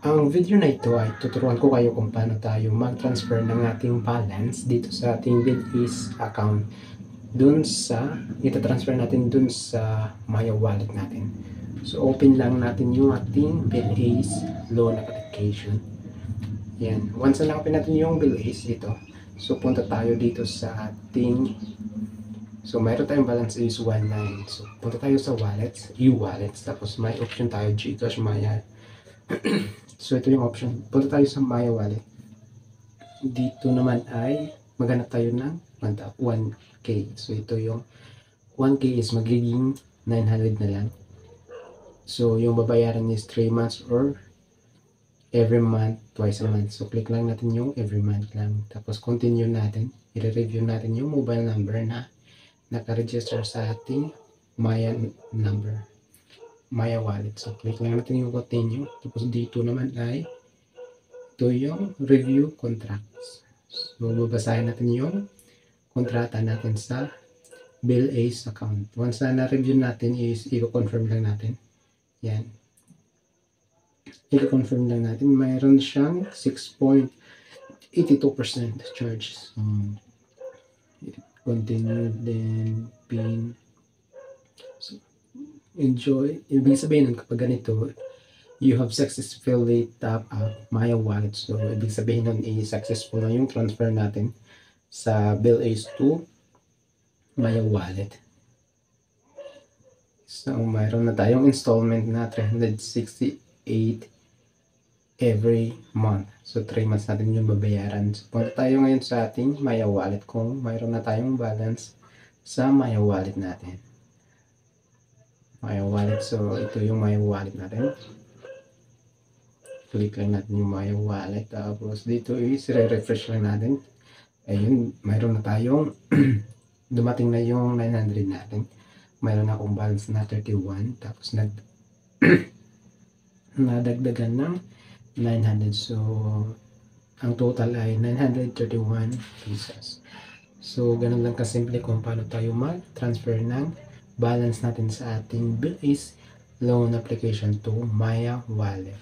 Ang video na ito ay tuturuan ko kayo kung paano tayo mag-transfer ng ating balance dito sa ating BillAce account dun sa itatransfer natin dun sa Maya wallet natin. So open lang natin yung ating BillAce loan application. Yan. Once na open natin yung BillAce dito, so punta tayo dito sa ating mayroon tayong balance is 19. So punta tayo sa wallets, e-wallets, tapos may option tayo GCash, Maya. So ito yung option. Punta tayo sa Maya wallet. Dito naman ay maghanap tayo ng 1K. So ito yung 1K is magiging 900 na lang. So yung babayaran is 3 months or every month, twice a month. So click lang natin yung every month lang. Tapos continue natin. I-review natin yung mobile number na naka-register sa ating Maya number. Maya wallet. So click lang natin yung continue. Tapos dito naman ay ito yung review contracts. So babasahin natin yung kontrata natin sa BillAce account. Once na na-review natin is i-confirm lang natin. Yan. I-confirm lang natin. Mayroon siyang 6.82% charge. So continue, then pin. So enjoy. Ibig sabihin nun kapag ganito, you have successfully tap up Maya wallet. So ibig sabihin nun successful na yung transfer natin sa BillAce to Maya wallet. So mayroon na tayong installment na 368 every month. So 3 months natin yung babayaran. So punta tayo ngayon sa ating Maya wallet kung mayroon na tayong balance sa Maya wallet natin. Maya wallet. So ito yung Maya wallet natin. Click lang natin yung Maya wallet. Tapos dito is refresh lang natin. Ayun, mayroon na tayong dumating na yung 900 natin. Mayroon na akong balance na 31. Tapos nadagdagan ng 900. So ang total ay 931 pesos. So ganun lang kasimple kung paano tayo mag-transfer ng balance natin sa ating BillAce loan application to Maya wallet.